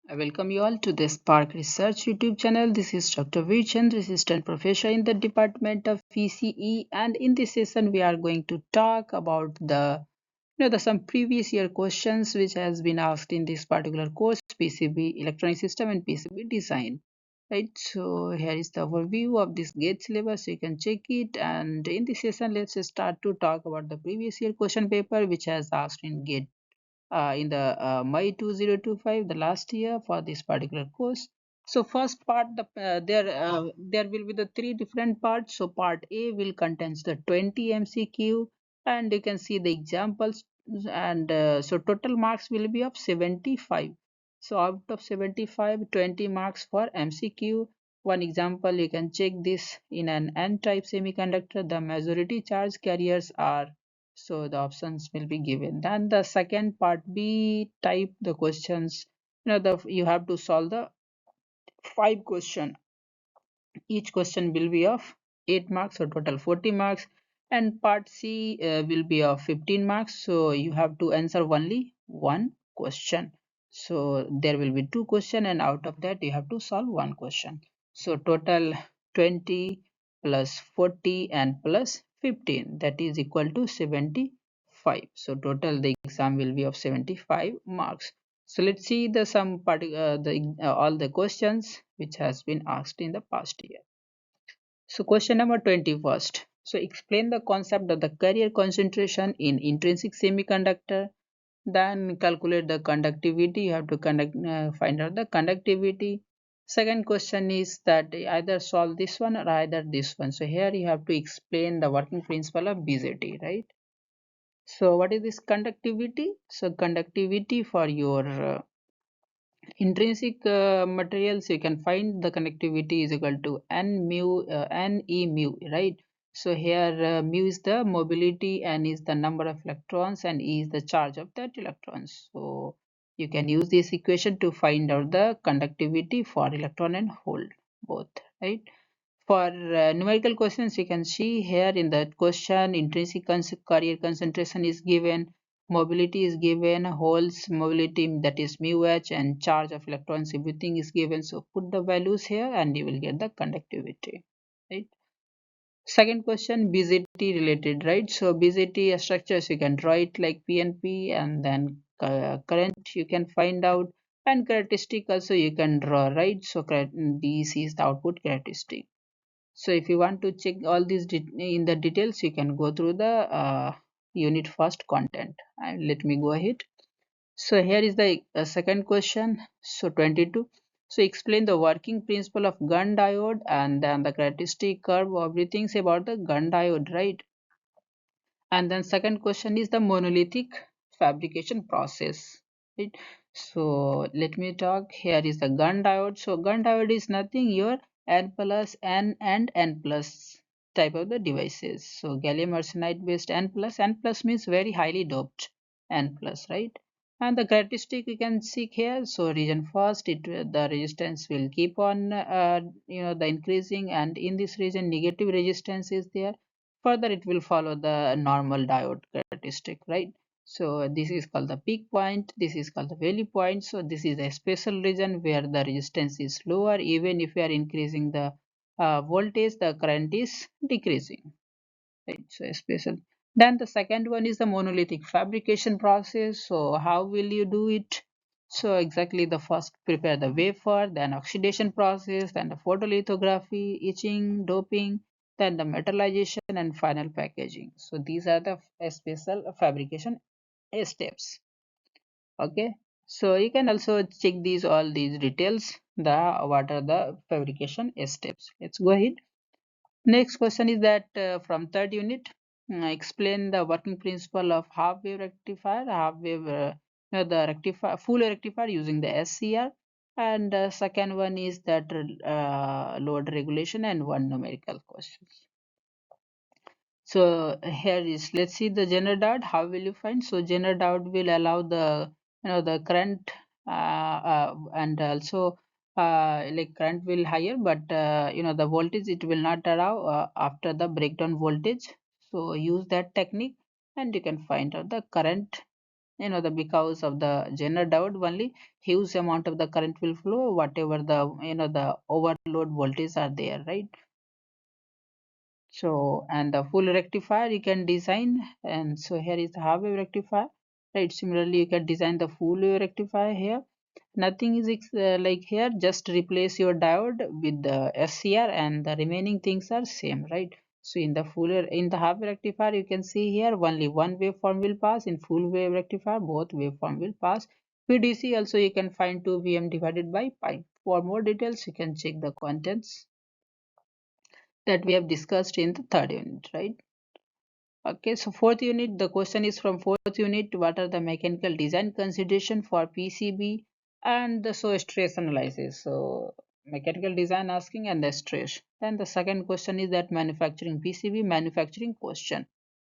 I welcome you all to the Spark Research YouTube channel. This is Dr. Vichan, Assistant Professor in the Department of PCE, and in this session we are going to talk about the some previous year questions which has been asked in this particular course, PCB Electronic System and PCB Design. Right, so here is the overview of this GATE syllabus. You can check it, and in this session, let's start to talk about the previous year question paper which has asked in GATE in the May 2025, the last year for this particular course. So first part, there will be the three different parts. So part A will contains the 20 MCQ, and you can see the examples, and so total marks will be of 75. So out of 75, 20 marks for MCQ. One example, you can check this in an N-type semiconductor. The majority charge carriers are, so the options will be given. Then the second part B type, the questions, you have to solve the five question. Each question will be of 8 marks, so total 40 marks. And part C will be of 15 marks, so you have to answer only one question. So there will be two question, and out of that you have to solve one question. So total 20 plus 40 and plus 15, that is equal to 75. So total the exam will be of 75 marks. So let's see the some all the questions which has been asked in the past year. So question number 21st. So explain the concept of the carrier concentration in intrinsic semiconductor. Then calculate the conductivity. You have to find out the conductivity. Second question is that either solve this one or either this one. So here you have to explain the working principle of BJT, right? So what is this conductivity? So conductivity for your intrinsic materials, you can find the conductivity is equal to n e mu, right? So here mu is the mobility, n is the number of electrons, and e is the charge of that electrons. So you can use this equation to find out the conductivity for electron and hole both, right? For numerical questions, you can see here in that question, intrinsic carrier concentration is given, mobility is given, holes mobility, that is mu h, and charge of electrons, everything is given. So put the values here and you will get the conductivity, right? Second question, BZT related, right? So BZT structures, you can draw it like PNP, and then current you can find out, and characteristic also you can draw, right? So this is the output characteristic. So if you want to check all these in the details, you can go through the unit first content. And let me go ahead. So here is the second question. So 22. So explain the working principle of gun diode, and then the characteristic curve, everything about the gun diode, right? And then second question is the monolithic fabrication process, right? So let me talk. Here is the gun diode. So gun diode is nothing, your n plus n and n plus type of the devices. So gallium arsenide based n plus means very highly doped n plus, right? And the characteristic we can see here. So region first, the resistance will keep on the increasing, and in this region negative resistance is there. Further it will follow the normal diode characteristic, right? So this is called the peak point, this is called the valley point. So this is a special region where the resistance is lower. Even if we are increasing the voltage, the current is decreasing, right? So a special. Then the second one is the monolithic fabrication process. So how will you do it? So exactly, the first prepare the wafer, then oxidation process, then the photolithography, etching, doping, then the metallization, and final packaging. So these are the special fabrication steps. Okay. So you can also check these all these details. The what are the fabrication steps? Let's go ahead. Next question is that from third unit, explain the working principle of half wave rectifier, the rectifier, full rectifier using the SCR, and second one is that load regulation, and one numerical question. So here is, let's see the general diode. How will you find? So general diode will allow the the current and also like current will higher, but the voltage it will not allow after the breakdown voltage. So use that technique and you can find out the current the because of the general diode only huge amount of the current will flow whatever the the overload voltage are there, right? So, and the full rectifier you can design, and so here is the half wave rectifier, right? Similarly, you can design the full wave rectifier here. Nothing is like here, just replace your diode with the SCR, and the remaining things are same, right? So, in the in the half wave rectifier, you can see here only one waveform will pass. In full wave rectifier, both waveform will pass. PDC also you can find 2 Vm divided by pi. For more details, you can check the contents that we have discussed in the third unit, right? Okay, so fourth unit, the question is from fourth unit, what are the mechanical design consideration for PCB and the so stress analysis? So mechanical design asking and the stress. Then the second question is that manufacturing PCB manufacturing question,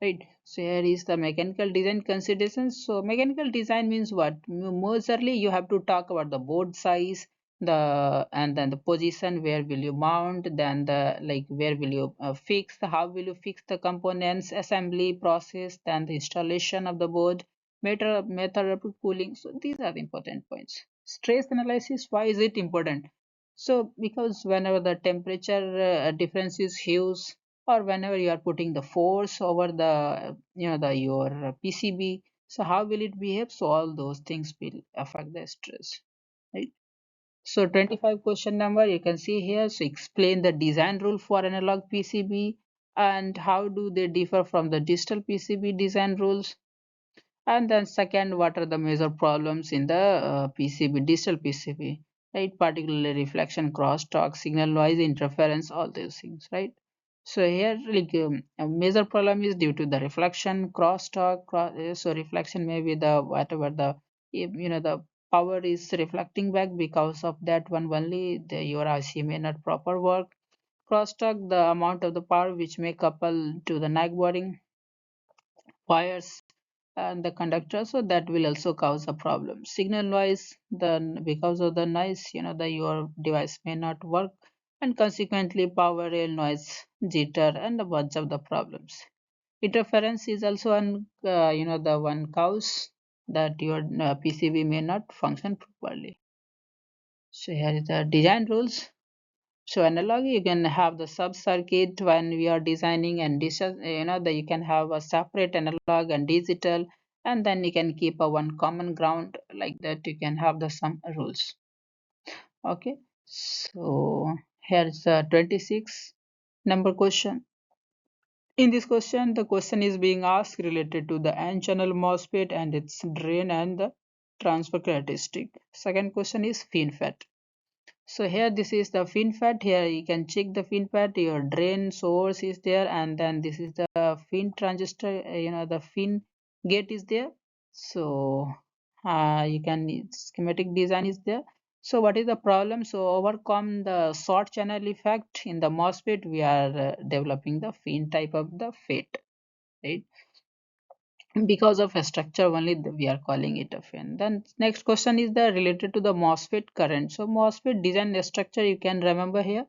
right? So here is the mechanical design considerations. So mechanical design means what? Mostly you have to talk about the board size, the and then the position, where will you mount, then the like where will you fix, how will you fix the components, assembly process, then the installation of the board, method of cooling. So these are the important points. Stress analysis, why is it important? So because whenever the temperature difference is huge, or whenever you are putting the force over the the your PCB, so how will it behave? So all those things will affect the stress, right? So 25 question number you can see here. So explain the design rule for analog PCB and how do they differ from the digital PCB design rules. And then second, what are the major problems in the PCB, digital PCB, right? Particularly reflection, crosstalk, signal noise, interference, all these things, right? So here, like a major problem is due to the reflection, crosstalk. So reflection may be the whatever the the power is reflecting back. Because of that one only, your IC may not proper work. Crosstalk, the amount of the power which may couple to the neck boring wires and the conductor, so that will also cause a problem. Signal noise, then because of the noise the your device may not work, and consequently power rail noise, jitter, and a bunch of the problems. Interference is also an the one cause that your PCB may not function properly. So here is the design rules. So analog, you can have the sub circuit when we are designing, and digital, that you can have a separate analog and digital, and then you can keep a one common ground, like that you can have the some rules. Okay, so here's the 26 number question. In this question, the question is being asked related to the N channel MOSFET and its drain and the transfer characteristic. Second question is FinFET. So here this is the FinFET. Here you can check the FinFET. Your drain source is there, and then this is the fin transistor. The fin gate is there. So you can schematic design is there. So what is the problem? So overcome the short channel effect in the MOSFET, we are developing the fin type of the FET, right? Because of a structure only, we are calling it a fin. Then next question is the related to the MOSFET current. So MOSFET design structure you can remember here.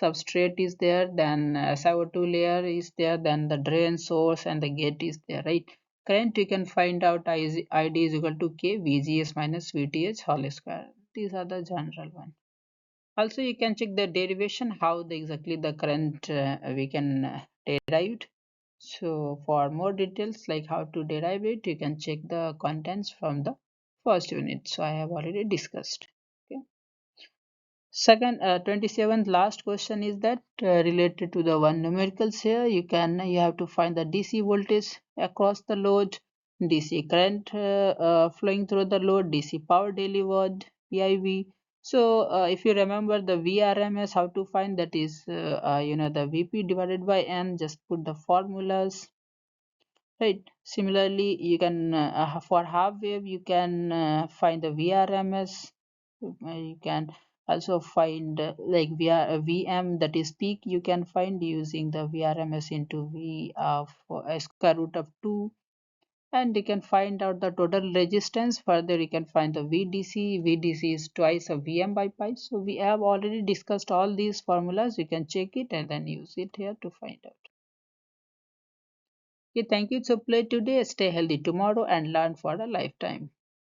Substrate is there, then SiO2 layer is there, then the drain source and the gate is there, right? Current you can find out ID is equal to K VGS minus VTH whole square. These are the general one. Also you can check the derivation, how exactly the current we can derive. So for more details like how to derive it, you can check the contents from the first unit. So I have already discussed. Okay. Second, 27th last question is that related to the one numericals here. You have to find the DC voltage across the load, DC current flowing through the load, DC power delivered, PIV. So if you remember the VRMS, how to find that is the VP divided by N. Just put the formulas, right? Similarly, you can for half wave you can find the VRMS. You can also find like VM, that is peak, you can find using the VRMS into V of square root of 2, and you can find out the total resistance. Further you can find the VDC. VDC is twice of VM by pi. So we have already discussed all these formulas. You can check it and then use it here to find out. Okay, thank you. So play today, stay healthy tomorrow, and learn for a lifetime.